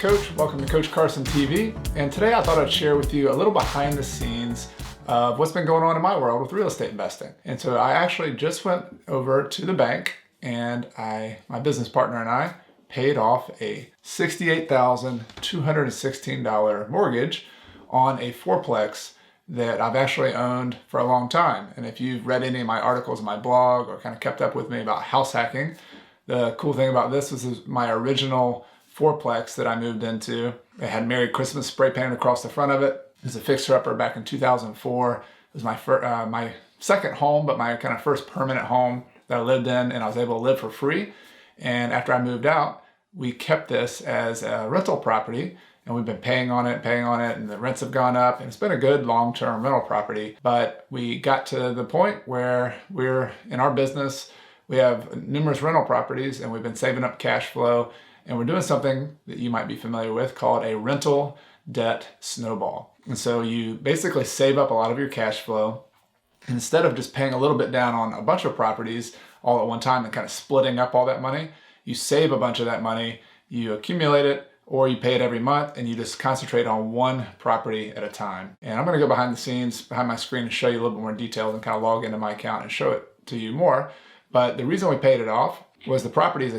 Coach. Welcome to Coach Carson TV. And today I thought I'd share with you a little behind the scenes of what's been going on in my world with real estate investing. And so I actually just went over to the bank and my business partner and I paid off a $68,216 mortgage on a fourplex that I've actually owned for a long time. And if you've read any of my articles in my blog or kind of kept up with me about house hacking, the cool thing about this is my original fourplex that I moved into. It had Merry Christmas spray painted across the front of it. It was a fixer-upper back in 2004. It was my second home, but my kind of first permanent home that I lived in, and I was able to live for free. And after I moved out, we kept this as a rental property, and we've been paying on it, and the rents have gone up, and it's been a good long-term rental property. But we got to the point where we're in our business, we have numerous rental properties, and we've been saving up cash flow, and we're doing something that you might be familiar with called a rental debt snowball. And so you basically save up a lot of your cash flow. Instead of just paying a little bit down on a bunch of properties all at one time and kind of splitting up all that money, you save a bunch of that money, you accumulate it, or you pay it every month, and you just concentrate on one property at a time. And I'm going to go behind the scenes, behind my screen, and show you a little bit more details and kind of log into my account and show it to you more. But the reason we paid it off was the property is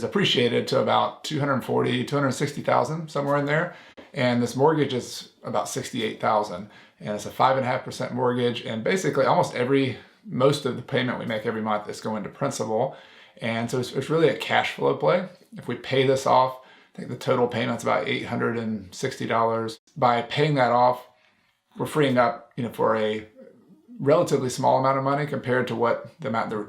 appreciated to about $240,000, $260,000, somewhere in there. And this mortgage is about $68,000. And it's a 5.5% mortgage. And basically most of the payment we make every month is going to principal. And so it's really a cash flow play. If we pay this off, I think the total payment's about $860. By paying that off, we're freeing up, for a relatively small amount of money compared to what the amount of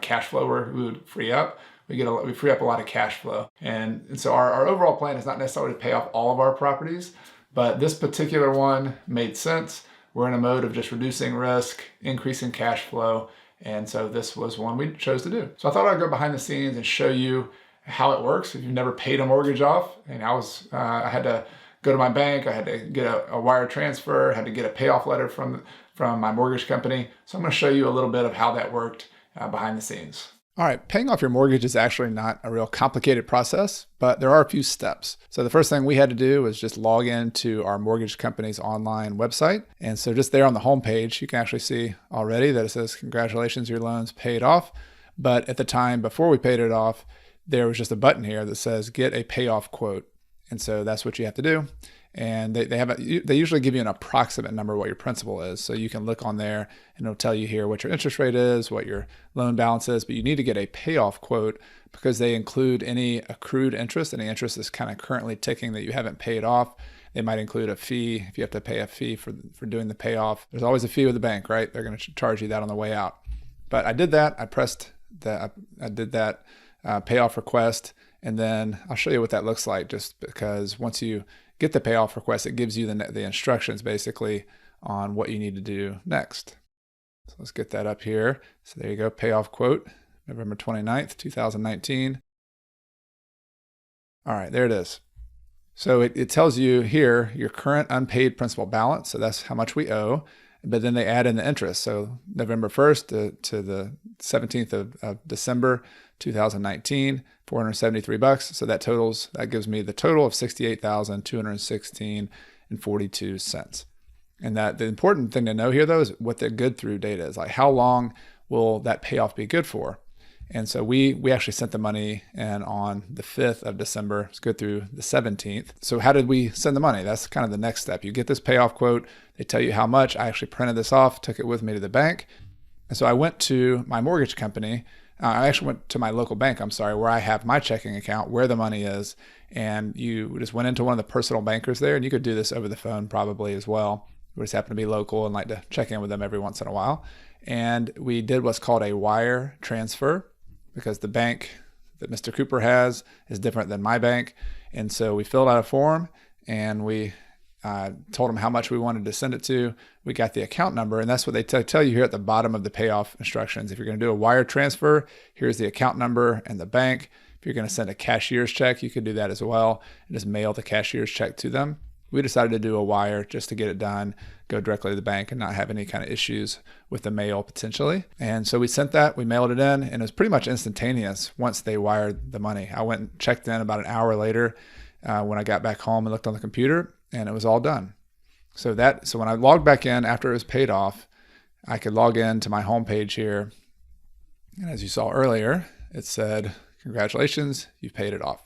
cash flow we would free up. We free up a lot of cash flow. And so our overall plan is not necessarily to pay off all of our properties, but this particular one made sense. We're in a mode of just reducing risk, increasing cash flow. And so this was one we chose to do. So I thought I'd go behind the scenes and show you how it works. If you've never paid a mortgage off, and I had to go to my bank, I had to get a wire transfer, had to get a payoff letter from my mortgage company. So I'm going to show you a little bit of how that worked behind the scenes. All right, paying off your mortgage is actually not a real complicated process, but there are a few steps. So the first thing we had to do was just log into our mortgage company's online website. And so just there on the home page, you can actually see already that it says, "Congratulations, your loan's paid off." But at the time before we paid it off, there was just a button here that says, "Get a payoff quote." And so that's what you have to do. And they usually give you an approximate number of what your principal is. So you can look on there and it'll tell you here what your interest rate is, what your loan balance is, but you need to get a payoff quote because they include any accrued interest, any interest that's kind of currently ticking that you haven't paid off. They might include a fee if you have to pay a fee for doing the payoff. There's always a fee with the bank, right? They're going to charge you that on the way out. But I did that. I did that payoff request. And then I'll show you what that looks like, just because once you get the payoff request, it gives you the instructions basically on what you need to do next. So let's get that up here. So there you go, payoff quote, November 29th, 2019. All right, there it is. So it tells you here your current unpaid principal balance. So that's how much we owe. But then they add in the interest. So November 1st to the 17th of December 2019, $473. So that gives me the total of $68,216.42. And that the important thing to know here though is what the good through date is. Like how long will that payoff be good for? And so we actually sent the money in on the 5th of December. It's good through the 17th. So how did we send the money? That's kind of the next step. You get this payoff quote. They tell you how much. I actually printed this off, took it with me to the bank. And so I went to my mortgage company. I actually went to my local bank, where I have my checking account, where the money is. And you just went into one of the personal bankers there, and you could do this over the phone probably as well. We just happen to be local and like to check in with them every once in a while. And we did what's called a wire transfer, because the bank that Mr. Cooper has is different than my bank. And so we filled out a form and we told them how much we wanted to send it to. We got the account number, and that's what they tell you here at the bottom of the payoff instructions. If you're going to do a wire transfer, here's the account number and the bank. If you're going to send a cashier's check, you could do that as well and just mail the cashier's check to them. We decided to do a wire just to get it done, go directly to the bank and not have any kind of issues with the mail potentially. And so we sent that, we mailed it in, and it was pretty much instantaneous once they wired the money. I went and checked in about an hour later, when I got back home and looked on the computer, and it was all done. So when I logged back in after it was paid off, I could log in to my home page here. And as you saw earlier, it said, congratulations, you've paid it off.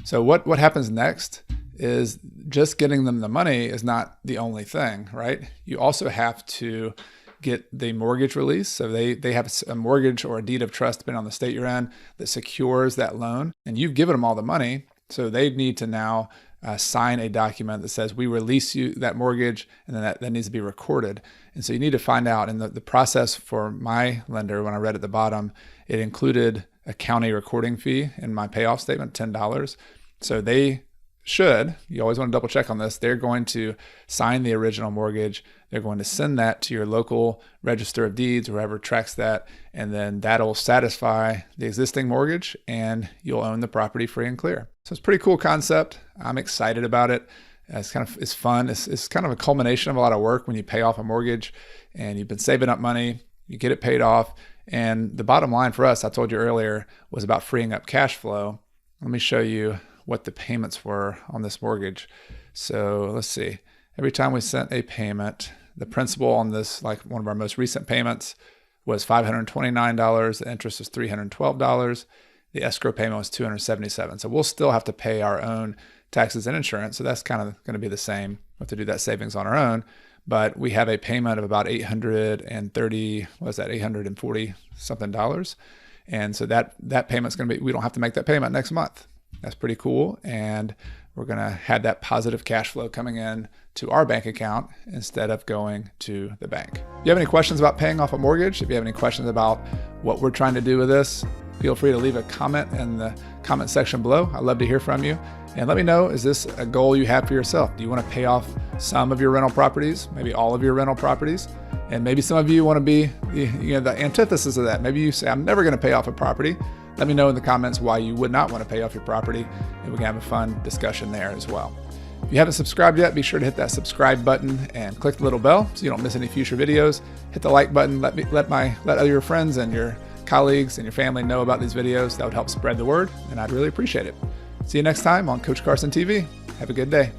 So what happens next is just getting them the money is not the only thing, right? You also have to get the mortgage release. So they have a mortgage or a deed of trust, depending on the state you're in, that secures that loan. And you've given them all the money. So they need to now sign a document that says we release you that mortgage, and then that needs to be recorded. And so you need to find out. And the process for my lender, when I read at the bottom, it included a county recording fee in my payoff statement, $10. So you always want to double check on this. They're going to sign the original mortgage. They're going to send that to your local register of deeds, whoever tracks that, and then that'll satisfy the existing mortgage and you'll own the property free and clear. So it's a pretty cool concept. I'm excited about it. It's fun. It's kind of a culmination of a lot of work when you pay off a mortgage and you've been saving up money, you get it paid off. And the bottom line for us, I told you earlier, was about freeing up cash flow. Let me show you what the payments were on this mortgage. So let's see. Every time we sent a payment, the principal on this, like one of our most recent payments, was $529. The interest was $312. The escrow payment was $277. So we'll still have to pay our own taxes and insurance. So that's kind of going to be the same. We have to do that savings on our own. But we have a payment of about $840 something dollars. And so that payment's going to be, we don't have to make that payment next month. That's pretty cool. And we're going to have that positive cash flow coming in to our bank account instead of going to the bank. If you have any questions about paying off a mortgage, if you have any questions about what we're trying to do with this, feel free to leave a comment in the comment section below. I'd love to hear from you. And let me know, is this a goal you have for yourself? Do you want to pay off some of your rental properties, maybe all of your rental properties? And maybe some of you want to be the antithesis of that. Maybe you say, I'm never going to pay off a property. Let me know in the comments why you would not want to pay off your property, and we can have a fun discussion there as well. If you haven't subscribed yet, be sure to hit that subscribe button and click the little bell so you don't miss any future videos. Hit the like button. Let other your friends and your colleagues and your family know about these videos. That would help spread the word, and I'd really appreciate it. See you next time on Coach Carson TV. Have a good day.